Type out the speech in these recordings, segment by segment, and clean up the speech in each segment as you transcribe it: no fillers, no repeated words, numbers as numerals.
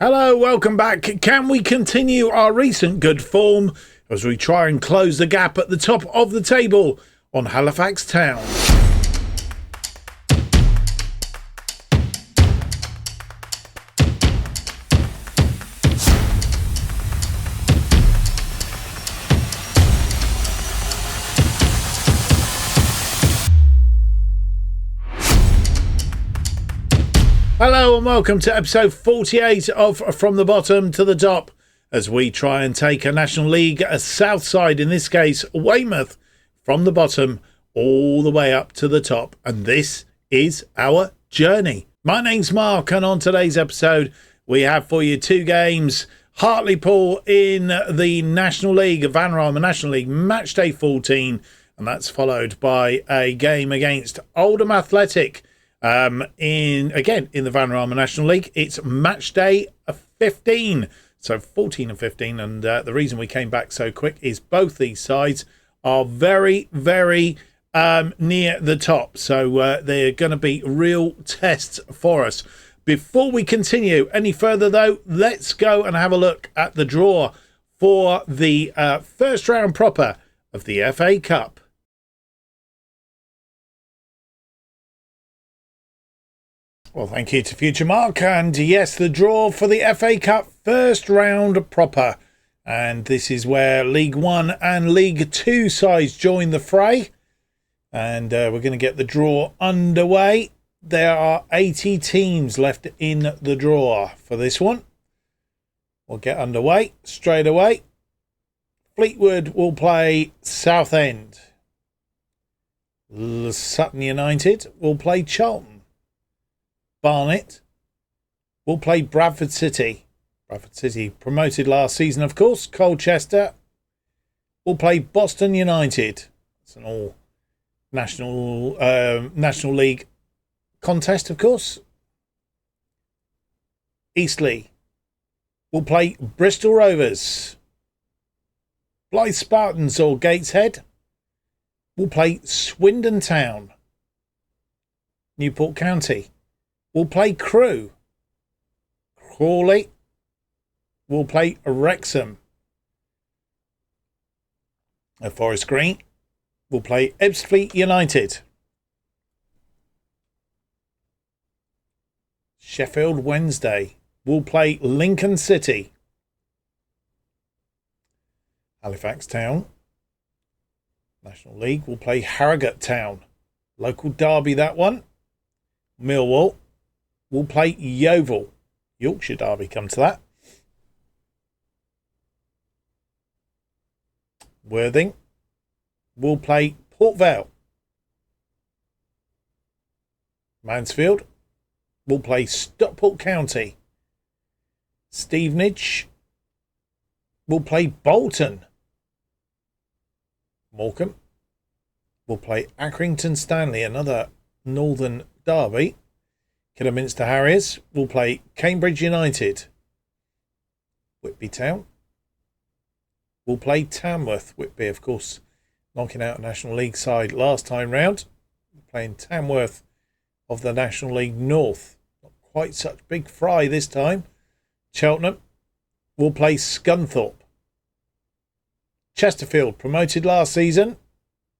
Hello, welcome back. Can we continue our recent good form as we try and close the gap at the top of the table on Halifax Town? Hello and welcome to episode 48 of From the Bottom to the Top as we try and take a National League, a South side, in this case Weymouth, from the bottom all the way up to the top. And this is our journey. My name's Mark, and on today's episode we have for you two games. Hartlepool in the National League, Vanarama National League, match day 14, and that's followed by a game against Oldham Athletic. In the Vanarama National League, it's match day 15, so 14 and 15, and the reason we came back so quick is both these sides are very, very near the top, so they're going to be real tests for us. Before we continue any further, though, let's go and have a look at the draw for the first round proper of the FA Cup. Well, thank you to Future Mark. And yes, the draw for the FA Cup first round proper. And this is where League 1 and League 2 sides join the fray. And we're going to get the draw underway. There are 80 teams left in the draw for this one. We'll get underway straight away. Fleetwood will play Southend. Sutton United will play Charlton. Barnet will play Bradford City. Bradford City promoted last season, of course. Colchester will play Boston United. It's an all National League contest, of course. Eastleigh will play Bristol Rovers. Blyth Spartans or Gateshead will play Swindon Town. Newport County will play Crewe. Crawley will play Wrexham. Forest Green will play Ebbsfleet United. Sheffield Wednesday will play Lincoln City. Halifax Town, National League, will play Harrogate Town. Local derby, that one. Millwall will play Yeovil. Yorkshire derby, come to that. Worthing will play Port Vale. Mansfield will play Stockport County. Stevenage will play Bolton. Morecambe will play Accrington Stanley, another northern derby. Kidderminster Harriers will play Cambridge United. Whitby Town will play Tamworth. Whitby, of course, knocking out a National League side last time round. Playing Tamworth of the National League North. Not quite such big fry this time. Cheltenham will play Scunthorpe. Chesterfield, promoted last season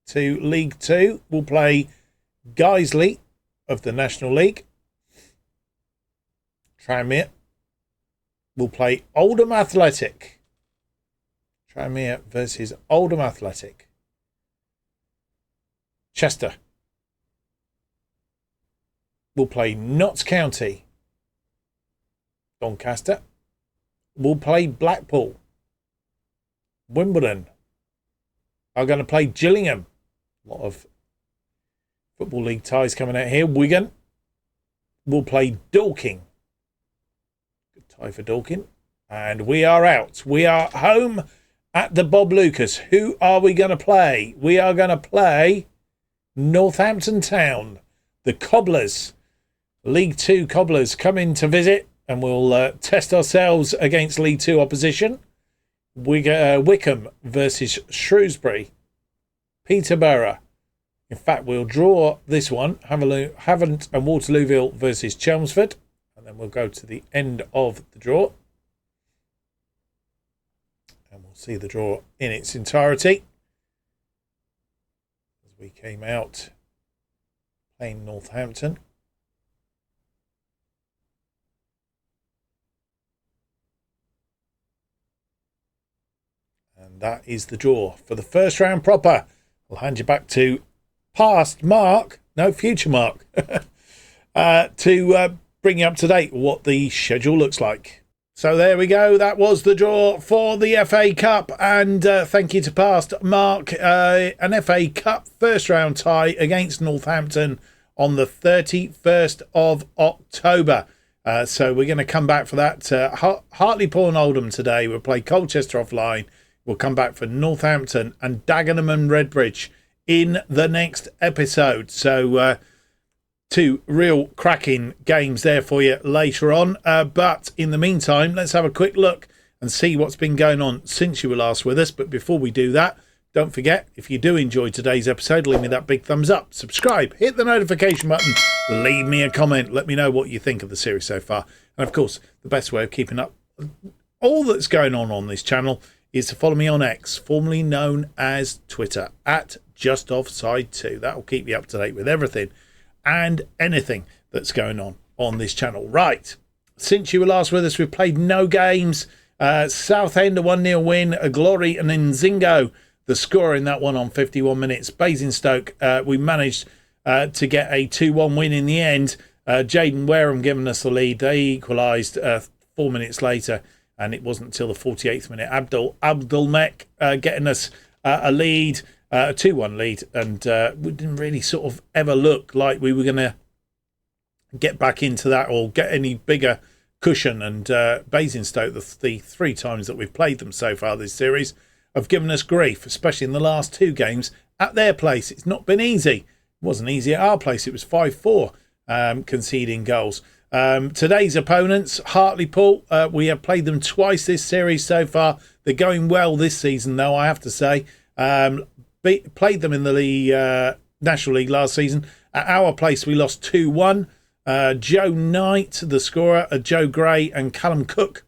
to League 2, will play Guiseley of the National League. Tranmere will play Oldham Athletic. Tranmere versus Oldham Athletic. Chester will play Notts County. Doncaster will play Blackpool. Wimbledon are going to play Gillingham. A lot of Football League ties coming out here. Wigan will play Dorking. Good tie for Dorking. And we are out. We are home at the Bob Lucas. Who are we going to play? We are going to play Northampton Town. The Cobblers. League 2 Cobblers come in to visit, and we'll test ourselves against League 2 opposition. Wickham versus Shrewsbury. Peterborough. In fact, we'll draw this one. Havant and Waterlooville versus Chelmsford. And then we'll go to the end of the draw. And we'll see the draw in its entirety. As we came out playing Northampton. And that is the draw for the first round proper. I'll hand you back to future Mark, to bring you up to date what the schedule looks like. So there we go. That was the draw for the FA Cup. And thank you to past Mark. An FA Cup first round tie against Northampton on the 31st of October. So we're going to come back for that. Hartlepool and Oldham today. We'll play Colchester offline. We'll come back for Northampton and Dagenham and Redbridge in the next episode. So two real cracking games there for you later on. But in the meantime, let's have a quick look and see what's been going on since you were last with us. But before we do that, don't forget, if you do enjoy today's episode, leave me that big thumbs up, subscribe, hit the notification button, leave me a comment, let me know what you think of the series so far. And of course, the best way of keeping up all that's going on this channel is to follow me on X, formerly known as Twitter, at JustOffside2. That will keep you up to date with everything and anything that's going on this channel. Right, since you were last with us, we've played no games. Southend, a 1-0 win, a Glory and Nzingo, the score in that one on 51 minutes. Basingstoke, we managed to get a 2-1 win in the end. Jaden Wareham giving us the lead. They equalised 4 minutes later. And it wasn't until the 48th minute. Abdulmek getting us a lead, a 2-1 lead. And we didn't really sort of ever look like we were going to get back into that or get any bigger cushion. And Basingstoke, the 3 times that we've played them so far this series, have given us grief, especially in the last 2 games at their place. It's not been easy. It wasn't easy at our place. It was 5-4 conceding goals. Today's opponents, Hartlepool, we have played them twice this series so far. They're going well this season, though, I have to say. Played them in the National League last season. At our place, we lost 2-1. Joe Knight, the scorer, Joe Gray and Callum Cook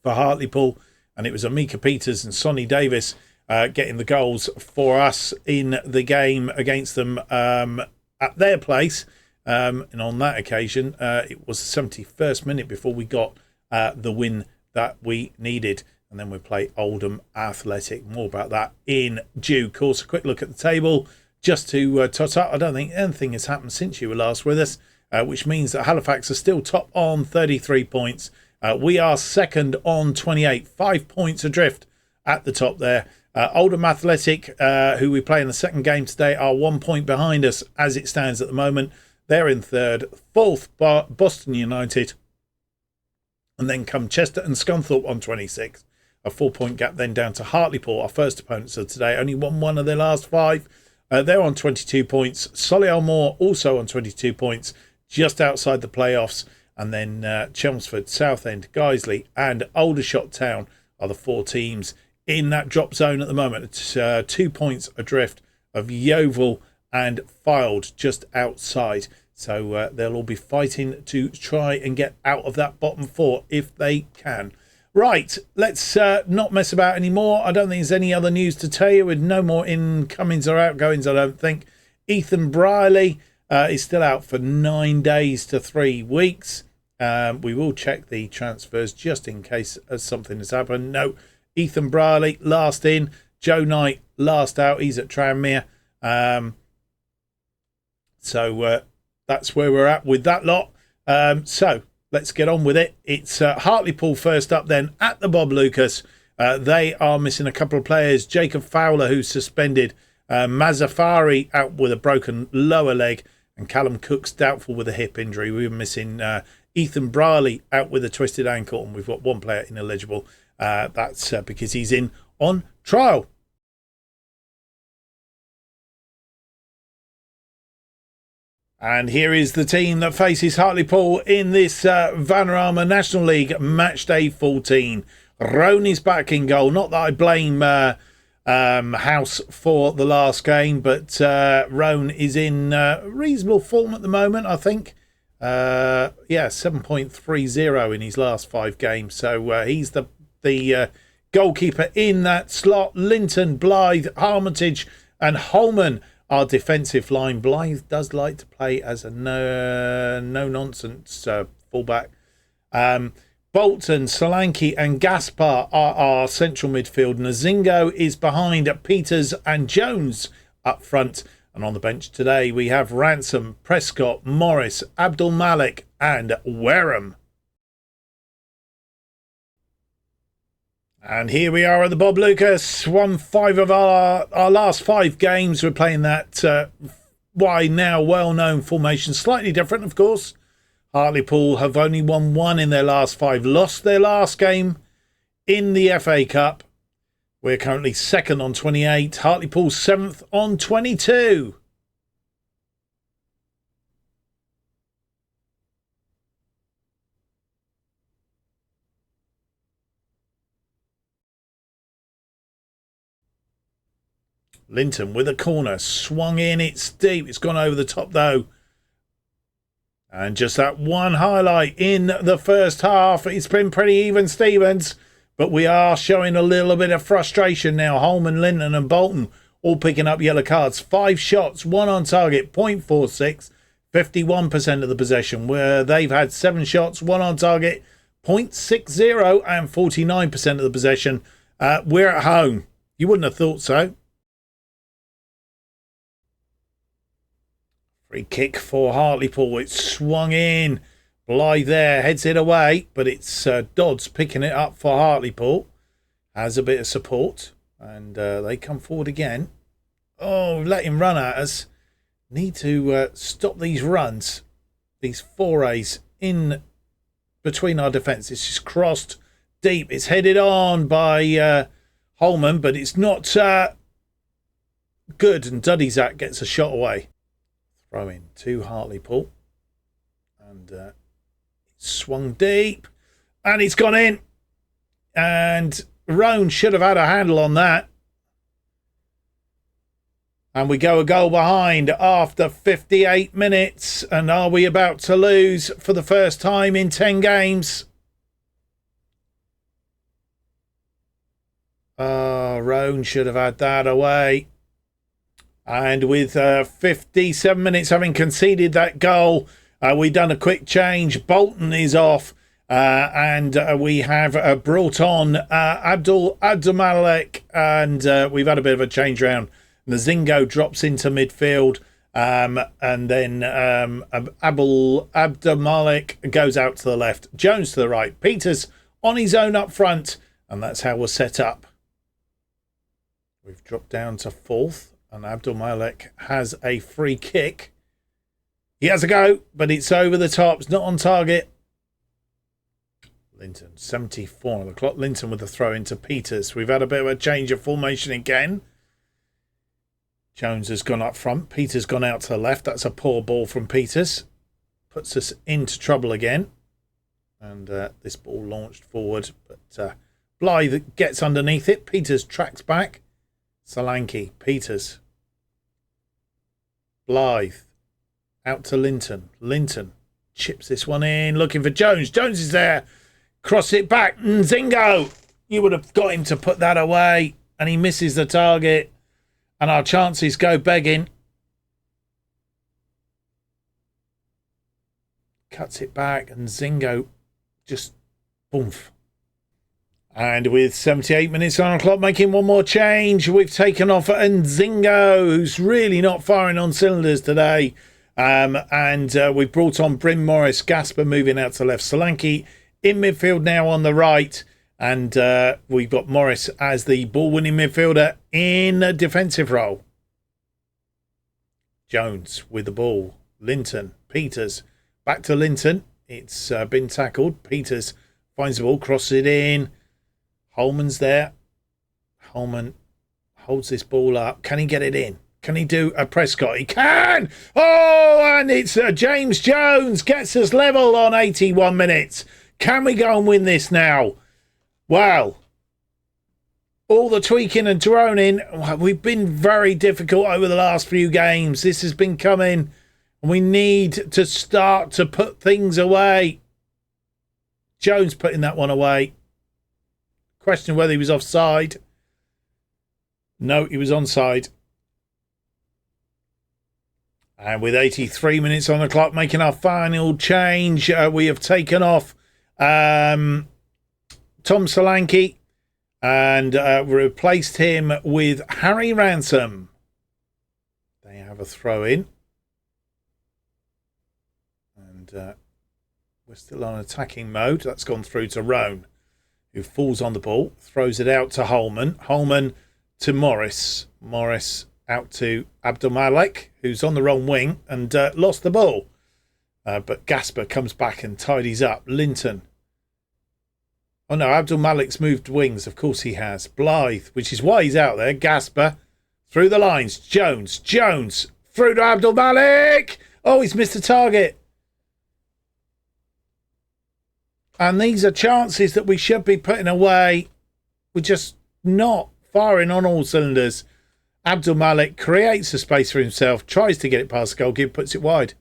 for Hartlepool. And it was Amika Peters and Sonny Davis getting the goals for us in the game against them at their place. And on that occasion, it was the 71st minute before we got the win that we needed. And then we play Oldham Athletic. More about that in due course. A quick look at the table just to tot up. I don't think anything has happened since you were last with us, which means that Halifax are still top on 33 points. We are second on 28, 5 points adrift at the top there. Oldham Athletic, who we play in the second game today, are 1 point behind us as it stands at the moment. They're in third. Fourth, Boston United. And then come Chester and Scunthorpe on 26. A 4-point gap then down to Hartlepool, our first opponents of today. Only won 1 of their last 5. They're on 22 points. Solihull Moor also on 22 points, just outside the playoffs. And then Chelmsford, Southend, Guiseley and Aldershot Town are the 4 teams in that drop zone at the moment. It's 2 points adrift of Yeovil and Fylde just outside. So they'll all be fighting to try and get out of that bottom 4 if they can. Right, let's not mess about anymore. I don't think there's any other news to tell you, with no more incomings or outgoings, I don't think. Ethan Brierley is still out for 9 days to 3 weeks. We will check the transfers just in case something has happened. No, Ethan Brierley last in. Joe Knight last out. He's at Tranmere. So that's where we're at with that lot. So let's get on with it. It's Hartlepool first up then at the Bob Lucas. They are missing a couple of players. Jacob Fowler, who's suspended. Mazafari out with a broken lower leg. And Callum Cook's doubtful with a hip injury. We were missing Ethan Brierley out with a twisted ankle. And we've got 1 player ineligible. That's because he's in on trial. And here is the team that faces Hartlepool in this Vanarama National League Match Day 14. Roan is back in goal. Not that I blame House for the last game, but Roan is in reasonable form at the moment, I think. 7.30 in his last 5 games. So he's the goalkeeper in that slot. Linton, Blythe, Armitage and Holman are defensive line. Blythe does like to play as a no-nonsense fullback. Bolton, Solanke and Gaspar are our central midfield. Nzingo is behind Peters and Jones up front. And on the bench today, we have Ransom, Prescott, Morris, Abdul Malik and Wareham. And here we are at the Bob Lucas. Won 5 of our last 5 games. We're playing that why now well-known formation. Slightly different, of course. Hartlepool have only won 1 in their last 5. Lost their last game in the FA Cup. We're currently 2nd on 28. Hartlepool 7th on 22. Linton with a corner. Swung in. It's deep. It's gone over the top though. And just that one highlight in the first half. It's been pretty even, Stevens. But we are showing a little bit of frustration now. Holman, Linton and Bolton all picking up yellow cards. 5 shots, 1 on target, 0.46. 51% of the possession. Where they've had 7 shots, 1 on target, 0.60 and 49% of the possession. We're at home. You wouldn't have thought so. Free kick for Hartlepool. It's swung in. Blythe there, heads it away, but it's Dodds picking it up for Hartlepool. Has a bit of support, and they come forward again. Oh, let him run at us. Need to stop these runs, these forays in between our defence. It's just crossed deep. It's headed on by Holman, but it's not good, and Duddizak gets a shot away. Throw in to Hartlepool, and swung deep, and it's gone in, and Roan should have had a handle on that, and we go a goal behind after 58 minutes. And are we about to lose for the first time in 10 games? Roan should have had that away. And with 57 minutes having conceded that goal, we've done a quick change. Bolton is off, and we have brought on Abdul Malik, and we've had a bit of a change round. Nzingo drops into midfield, and then Abdul Malik goes out to the left. Jones to the right. Peters on his own up front, and that's how we're set up. We've dropped down to 4th, and Abdul Malik has a free kick. He has a go, but it's over the top. It's not on target. Linton, 74 on the clock. Linton with the throw into Peters. We've had a bit of a change of formation again. Jones has gone up front. Peters gone out to the left. That's a poor ball from Peters. Puts us into trouble again. And this ball launched forward. But Blythe gets underneath it. Peters tracks back. Solanke, Peters. Blythe. Out to Linton. Linton chips this one in. Looking for Jones. Jones is there. Cross it back. Nzingo. You would have got him to put that away. And he misses the target. And our chances go begging. Cuts it back. And Nzingo just boomf. And with 78 minutes on the clock, making one more change, we've taken off Nzingo, who's really not firing on cylinders today. And we've brought on Bryn Morris, Gasper moving out to left. Solanke in midfield now on the right. And we've got Morris as the ball-winning midfielder in a defensive role. Jones with the ball. Linton, Peters, back to Linton. It's been tackled. Peters finds the ball, crosses it in. Holman's there. Holman holds this ball up. Can he get it in? Can he do a Prescott? He can! Oh, and it's James Jones gets us level on 81 minutes. Can we go and win this now? Wow. All the tweaking and droning. We've been very difficult over the last few games. This has been coming And we need to start to put things away. Jones putting that one away. Question whether he was offside. No, he was onside. And with 83 minutes on the clock, making our final change, we have taken off Tom Solanke and replaced him with Harry Ransom. They have a throw in. And we're still on attacking mode. That's gone through to Roan, who falls on the ball, throws it out to Holman. Holman to Morris. Morris out to Abdulmalik, who's on the wrong wing and lost the ball. But Gasper comes back and tidies up. Linton. Oh no, Abdulmalik's moved wings. Of course he has. Blythe, which is why he's out there. Gasper through the lines. Jones through to Abdulmalik. Oh, he's missed the target. And these are chances that we should be putting away. We're just not firing on all cylinders. Abdulmalik creates a space for himself, tries to get it past the goalkeeper, puts it wide.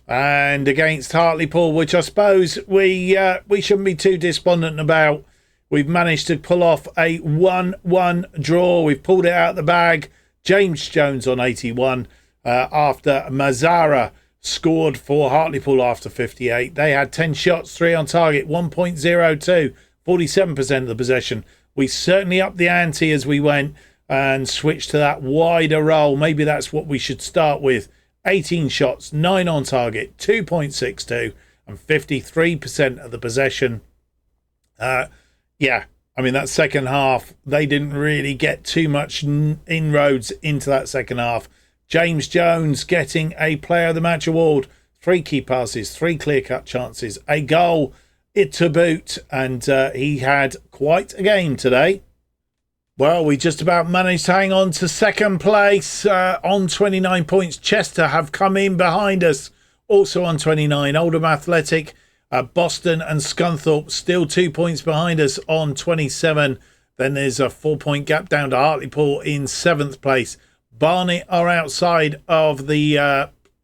And against Hartlepool, which I suppose we shouldn't be too despondent about. We've managed to pull off a 1-1 draw. We've pulled it out of the bag. James Jones on 81 after Mazzara scored for Hartlepool after 58. They had 10 shots, 3 on target, 1.02, 47% of the possession. We certainly upped the ante as we went and switched to that wider role. Maybe that's what we should start with. 18 shots, 9 on target, 2.62 and 53% of the possession. That second half, they didn't really get too much inroads into that second half. James Jones getting a Player of the Match award. 3 key passes, 3 clear-cut chances, a goal to boot, and he had quite a game today. Well, we just about managed to hang on to second place on 29 points. Chester have come in behind us, also on 29. Oldham Athletic, Boston and Scunthorpe still 2 points behind us on 27. Then there's a 4-point gap down to Hartlepool in 7th place. Barnet are outside of the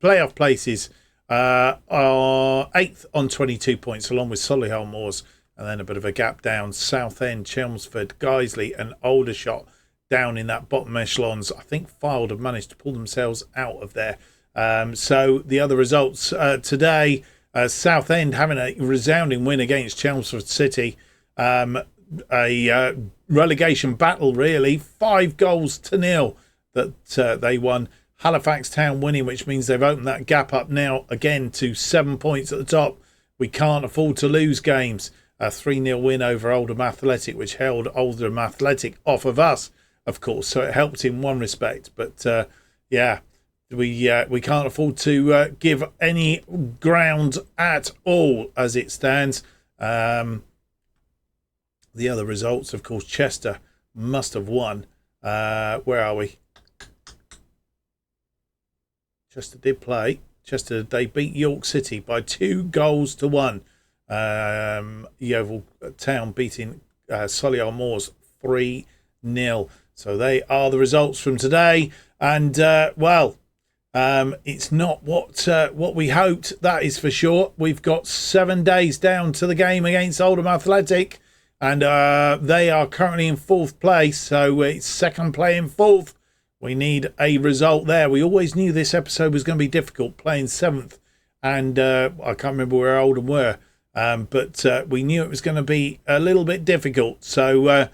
playoff places, are 8th on 22 points, along with Solihull Moors. And then a bit of a gap down. Southend, Chelmsford, Guiseley and Aldershot down in that bottom echelons. I think Fylde have managed to pull themselves out of there. So the other results today, Southend having a resounding win against Chelmsford City. A relegation battle, really. 5-0 that they won. Halifax Town winning, which means they've opened that gap up now again to 7 points at the top. We can't afford to lose games. A 3-0 win over Oldham Athletic, which held Oldham Athletic off of us, of course. So it helped in one respect. But, we can't afford to give any ground at all as it stands. The other results, of course, Chester must have won. Where are we? Chester did play. Chester, they beat York City by 2-1. Yeovil Town beating Solihull Moors 3-0. So they are the results from today. And, it's not what we hoped, that is for sure. We've got 7 days down to the game against Oldham Athletic. And they are currently in 4th place. So it's second play in 4th. We need a result there. We always knew this episode was going to be difficult, playing 7th. And I can't remember where Oldham were. But we knew it was going to be a little bit difficult. So,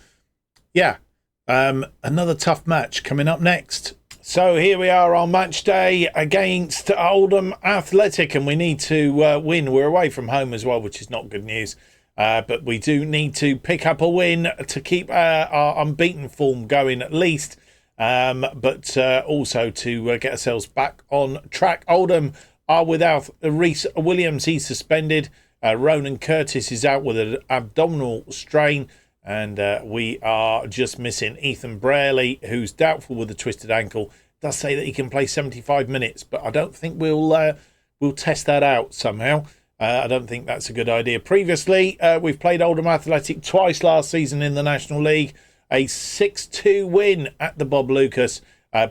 another tough match coming up next. So here we are on match day against Oldham Athletic, and we need to win. We're away from home as well, which is not good news. But we do need to pick up a win to keep our unbeaten form going at least. But also to get ourselves back on track. Oldham are without Reece Williams. He's suspended. Ronan Curtis is out with an abdominal strain. And we are just missing Ethan Braley, who's doubtful with a twisted ankle. Does say that he can play 75 minutes, but I don't think we'll test that out somehow. I don't think that's a good idea. Previously, we've played Oldham Athletic twice last season in the National League. A 6-2 win at the Bob Lucas.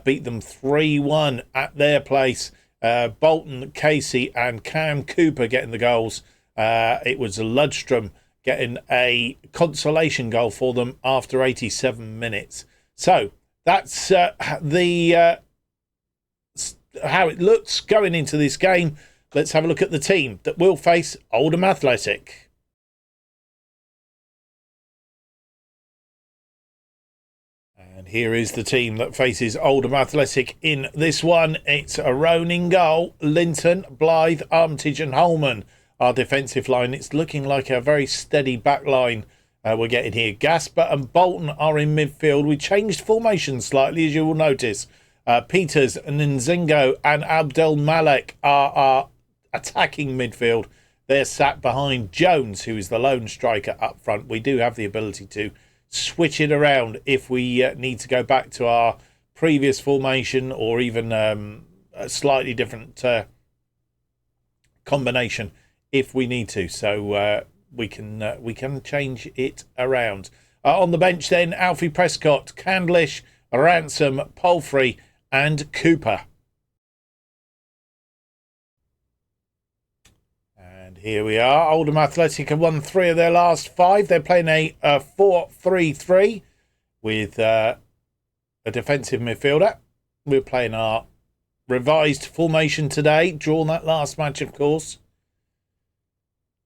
beat them 3-1 at their place. Bolton, Casey and Cam Cooper getting the goals. It was Ludstrom getting a consolation goal for them after 87 minutes. So that's the how it looks going into this game. Let's have a look at the team that will face Oldham Athletic. And here is the team that faces Oldham Athletic in this one. It's a Roan in goal, Linton, Blythe, Armitage and Holman. Our defensive line, it's looking like a very steady back line we're getting here. Gasper and Bolton are in midfield. We changed formation slightly, as you will notice. Peters, Nzingo and Abdel Malek are our attacking midfield. They're sat behind Jones, who is the lone striker up front. We do have the ability to switch it around if we need to go back to our previous formation or even a slightly different combination if we need to. So we can change it around. On the bench then, Alfie Prescott, Candlish, Ransom, Palfrey and Cooper. And here we are. Oldham Athletic have won 3 of their last 5. They're playing a 4-3-3 with a defensive midfielder. We're playing our revised formation today, drawn that last match, of course.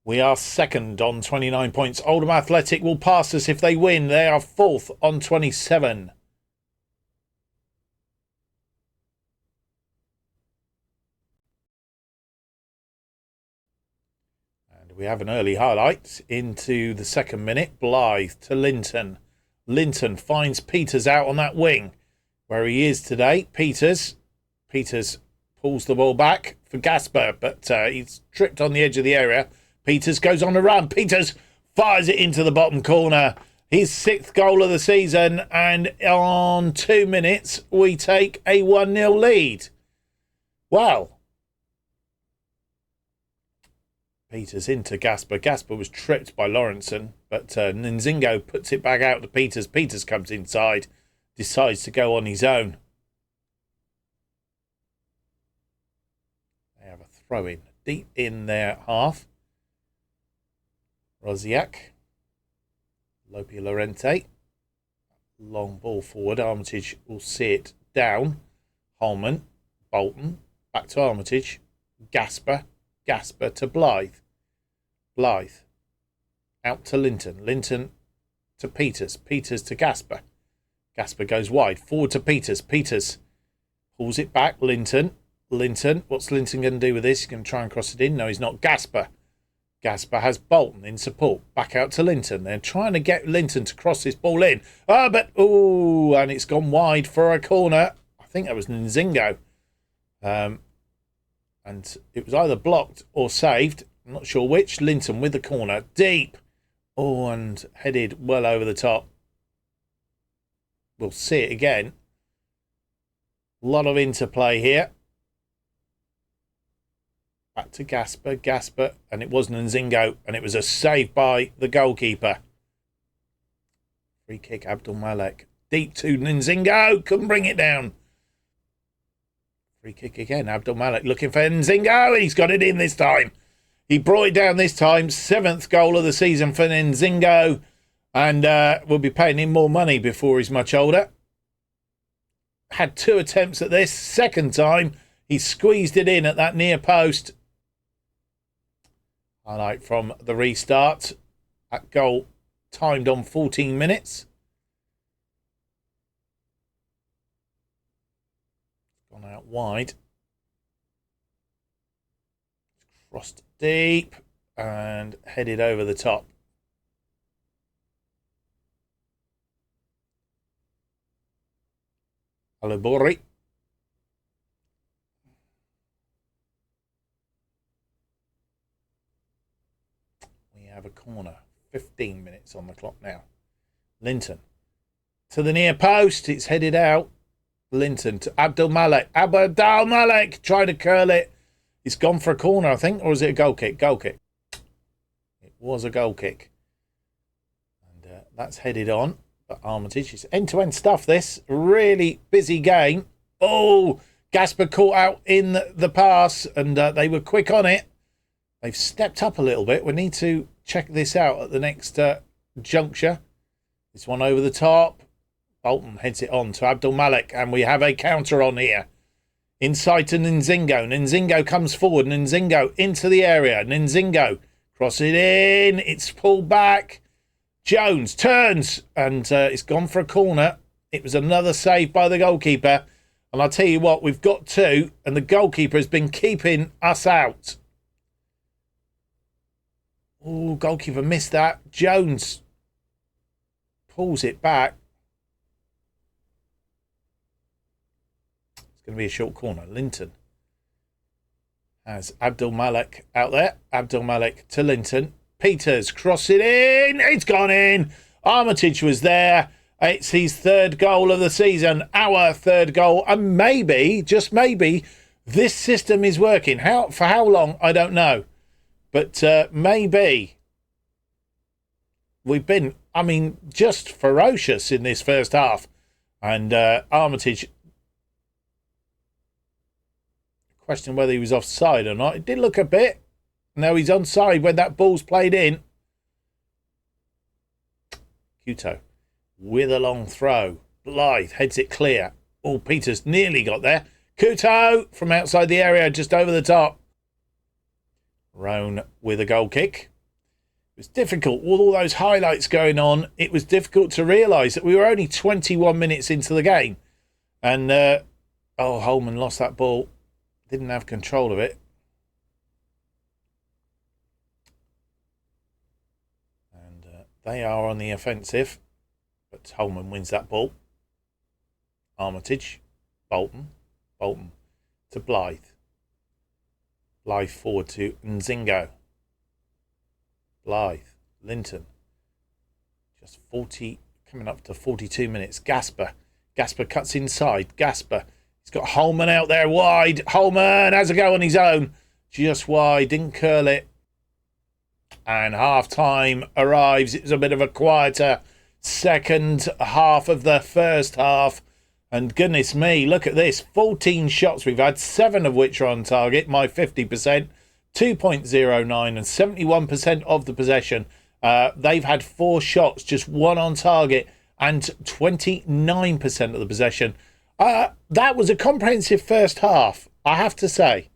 We are second on 29 points. Oldham Athletic will pass us if they win. They are 4th on 27. We have an early highlight into the second minute. Blythe to Linton. Linton finds Peters out on that wing where he is today. Peters pulls the ball back for Gasper, but he's tripped on the edge of the area. Peters goes on a run. Peters fires it into the bottom corner. His 6th goal of the season, and on 2 minutes we take a 1-0 lead. Wow. Peters into Gasper. Gasper was tripped by Lawrenson, but Nzingo puts it back out to Peters. Peters comes inside, decides to go on his own. They have a throw in deep in their half. Rosiak, Lopi Lorente, long ball forward. Armitage will see it down. Holman, Bolton, back to Armitage. Gasper to Blythe. Blythe out to Linton. Linton to Peters. Peters to Gasper. Gasper goes wide. Forward to Peters. Peters pulls it back. Linton. What's Linton going to do with this? He's going to try and cross it in. No, he's not. Gasper has Bolton in support. Back out to Linton. They're trying to get Linton to cross this ball in. And it's gone wide for a corner. I think that was Nzingo. And it was either blocked or saved. I'm not sure which. Linton with the corner. Deep. And headed well over the top. We'll see it again. A lot of interplay here. Back to Gasper. And it wasn't Nzingo. And it was a save by the goalkeeper. Free kick, Abdul Malek. Deep to Nzingo. Couldn't bring it down. Free kick again. Abdul Malek looking for Nzingo. He's got it in this time. He brought it down this time. 7th goal of the season for Nzingo. And we'll be paying him more money before he's much older. Had 2 attempts at this. 2nd time, he squeezed it in at that near post. Highlight from the restart. That goal timed on 14 minutes. Gone out wide. Crossed deep and headed over the top. Alibori. We have a corner. 15 minutes on the clock now. Linton to the near post. It's headed out. Linton to Abdul Malek. Abdul Malek tried to curl it. It's gone for a corner, I think. Or is it a goal kick? Goal kick. It was a goal kick. And that's headed on. for Armitage. It's end-to-end stuff, this. Really busy game. Oh, Gasper caught out in the pass, and they were quick on it. They've stepped up a little bit. We need to check this out at the next juncture. This one over the top. Bolton heads it on to Abdul Malik, and we have a counter on here. Inside to Nzingo. Nzingo comes forward. Nzingo into the area. Nzingo cross it in. It's pulled back. Jones turns, and it's gone for a corner. It was another save by the goalkeeper. And I'll tell you what, we've got two, and the goalkeeper has been keeping us out. Oh, goalkeeper missed that. Jones pulls it back. It's going to be a short corner. Linton has Abdul Malik out there. Abdul Malik to Linton. Peters cross it in. It's gone in. Armitage was there. It's his third goal of the season. Our third goal. And maybe, just maybe, this system is working. For how long, I don't know. But maybe we've been, just ferocious in this first half. And Armitage, question whether he was offside or not. It did look a bit. No, he's onside when that ball's played in. Kuto with a long throw. Blythe heads it clear. Oh, Peters nearly got there. Kuto from outside the area, just over the top. Roan with a goal kick. It was difficult. With all those highlights going on, it was difficult to realise that we were only 21 minutes into the game. And, Holman lost that ball. Didn't have control of it. And they are on the offensive. But Holman wins that ball. Armitage. Bolton to Blythe. Blythe forward to Nzingo. Blythe. Linton. Just 40, coming up to 42 minutes. Gasper cuts inside. Gasper. He's got Holman out there wide. Holman has a go on his own. Just wide. Didn't curl it. And half-time arrives. It was a bit of a quieter second half of the first half. And goodness me, look at this. 14 shots we've had, 7 of which are on target. My 50%, 2.09 and 71% of the possession. They've had 4 shots, just 1 on target and 29% of the possession. That was a comprehensive first half, I have to say.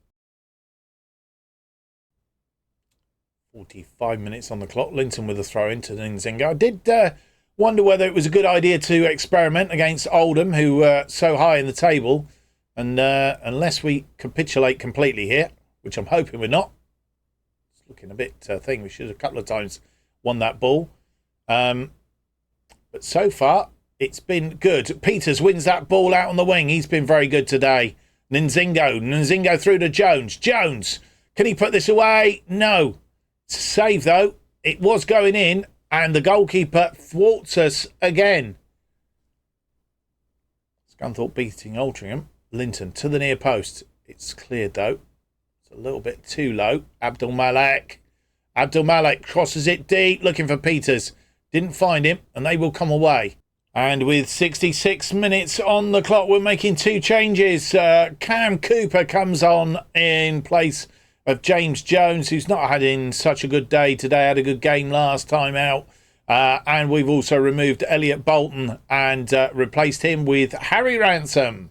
45 minutes on the clock. Linton with a throw into Nzingo. I did wonder whether it was a good idea to experiment against Oldham, who were so high in the table. And unless we capitulate completely here, which I'm hoping we're not. It's looking a bit thing. We should have a couple of times won that ball. But so far, it's been good. Peters wins that ball out on the wing. He's been very good today. Nzingo through to Jones. Jones, can he put this away? No. It's a save, though. It was going in, and the goalkeeper thwarts us again. Scunthorpe beating Altrincham. Linton to the near post. It's cleared, though. It's a little bit too low. Abdul Malik crosses it deep, looking for Peters. Didn't find him, and they will come away. And with 66 minutes on the clock, we're making 2 changes. Cam Cooper comes on in place of James Jones, who's not had in such a good day today. Had a good game last time out. And we've also removed Elliot Bolton and replaced him with Harry Ransom.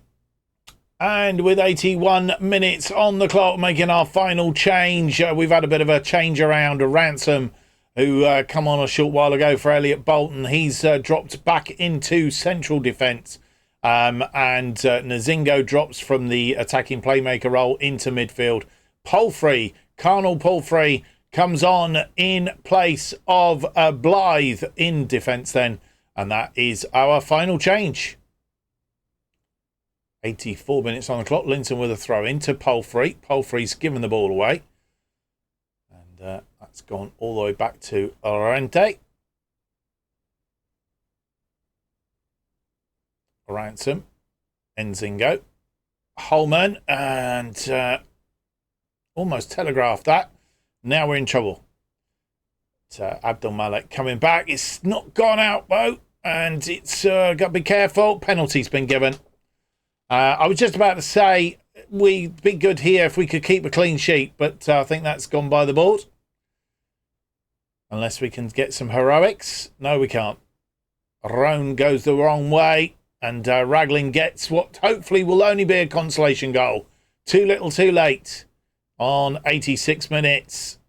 And with 81 minutes on the clock, making our final change. We've had a bit of a change around. Ransom, who come on a short while ago for Elliot Bolton. He's dropped back into central defence. And Nzingo drops from the attacking playmaker role into midfield. Carnal Palfrey comes on in place of Blythe in defence then. And that is our final change. 84 minutes on the clock. Linton with a throw into Palfrey. Palfrey's given the ball away. And that's gone all the way back to Orente. Ransom. Nzingo. Holman. And almost telegraphed that. Now we're in trouble. Abdul Malik coming back. It's not gone out, though. and it's got to be careful. Penalty's been given. I was just about to say we'd be good here if we could keep a clean sheet, but I think that's gone by the board. Unless we can get some heroics. No, we can't. Roan goes the wrong way, and Raglan gets what hopefully will only be a consolation goal. Too little, too late on 86 minutes.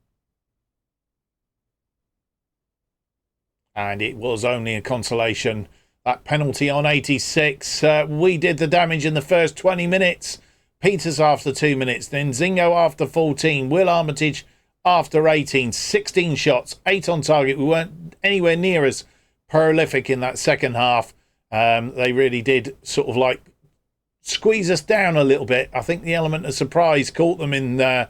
And it was only a consolation. That penalty on 86. We did the damage in the first 20 minutes. Peters after 2 minutes. Then Zingo after 14. Will Armitage after 18. 16 shots. 8 on target. We weren't anywhere near as prolific in that second half. They really did sort of like squeeze us down a little bit. I think the element of surprise caught them in the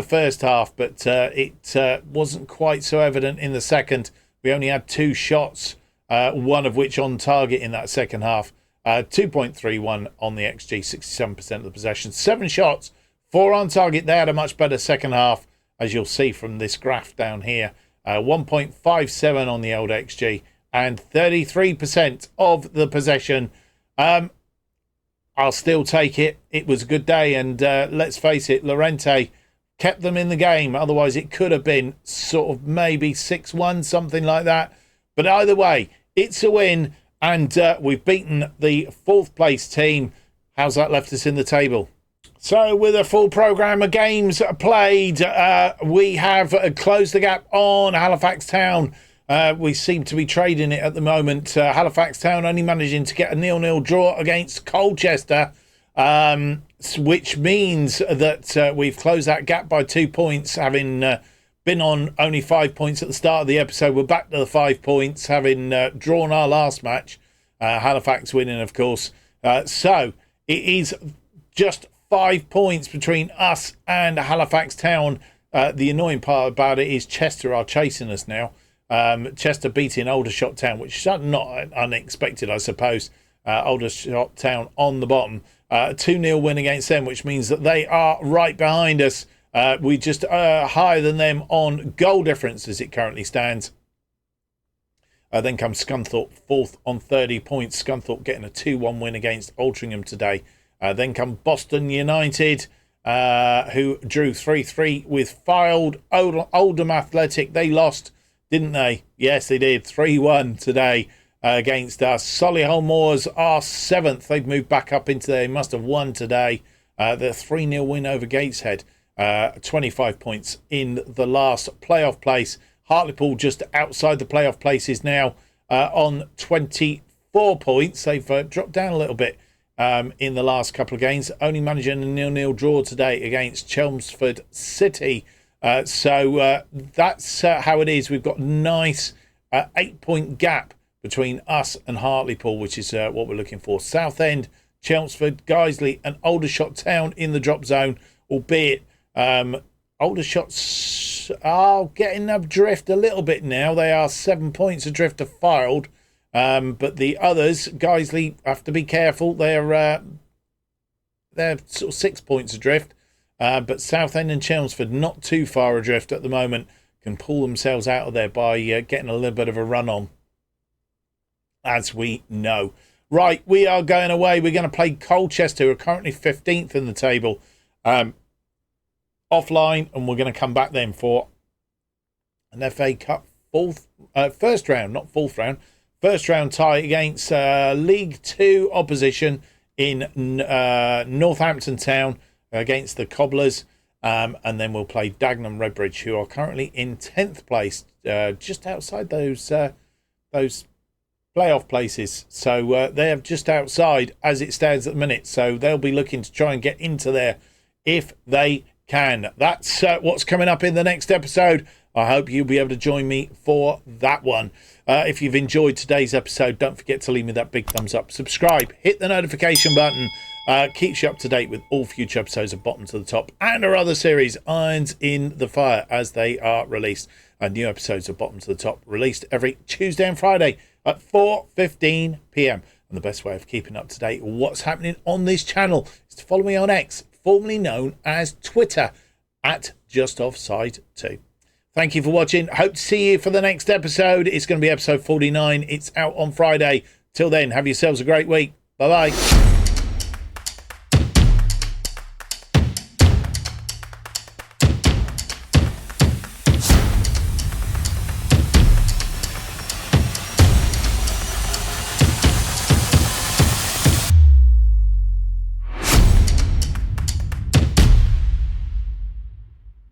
first half, but it wasn't quite so evident in the second. We only had 2 shots, one of which on target in that second half. 2.31 on the XG, 67% of the possession. 7 shots, 4 on target. They had a much better second half, as you'll see from this graph down here. 1.57 on the old XG and 33% of the possession. I'll still take it. It was a good day, and let's face it, Lorente kept them in the game. Otherwise, it could have been sort of maybe 6-1, something like that. But either way, it's a win, and we've beaten the 4th place team. How's that left us in the table? So with a full programme of games played, we have closed the gap on Halifax Town. We seem to be trading it at the moment. Halifax Town only managing to get a 0-0 draw against Colchester, which means that we've closed that gap by 2 points, having been on only 5 points at the start of the episode. We're back to the 5 points, having drawn our last match. Halifax winning, of course. So it is just 5 points between us and Halifax Town. The annoying part about it is Chester are chasing us now. Chester beating Aldershot Town, which is not unexpected, I suppose. Aldershot Town on the bottom. 2-0 win against them, which means that they are right behind us. We just higher than them on goal difference as it currently stands. Then comes Scunthorpe, 4th on 30 points. Scunthorpe getting a 2-1 win against Altrincham today. Then come Boston United, who drew 3-3 with Fylde. Oldham Athletic, they lost, didn't they? Yes, they did. 3-1 today against us. Solihull Moors are 7th. They've moved back up into there. They must have won today. The 3-0 win over Gateshead. 25 points in the last playoff place. Hartlepool just outside the playoff places now on 24 points. They've dropped down a little bit in the last couple of games. Only managing a 0-0 draw today against Chelmsford City. So that's how it is. We've got a nice 8-point gap between us and Hartlepool, which is what we're looking for. Southend, Chelmsford, Guiseley and Aldershot Town in the drop zone, albeit Aldershot's are getting adrift a little bit now. They are 7 points adrift of Fylde, but the others, Guiseley, have to be careful. They're sort of 6 points adrift. But Southend and Chelmsford not too far adrift at the moment, can pull themselves out of there by getting a little bit of a run on, as we know. Right, we are going away. We're going to play Colchester, who are currently 15th in the table, offline, and we're going to come back then for an FA Cup first round, not fourth round, first round tie against League 2 opposition in Northampton Town, against the Cobblers, and then we'll play Dagenham Redbridge, who are currently in 10th place, just outside those playoff places. So they're just outside as it stands at the minute, so they'll be looking to try and get into there if they can. That's what's coming up in the next episode. I hope you'll be able to join me for that one. If you've enjoyed today's episode, don't forget to leave me that big thumbs up, subscribe, hit the notification button. Keeps you up to date with all future episodes of Bottom to the Top and our other series, Irons in the Fire, as they are released. New episodes of Bottom to the Top released every Tuesday and Friday at 4:15 p.m. And the best way of keeping up to date with what's happening on this channel is to follow me on X, formerly known as Twitter, at JustOffsideToo. Thank you for watching. Hope to see you for the next episode. It's going to be episode 49. It's out on Friday. Till then, have yourselves a great week. Bye-bye.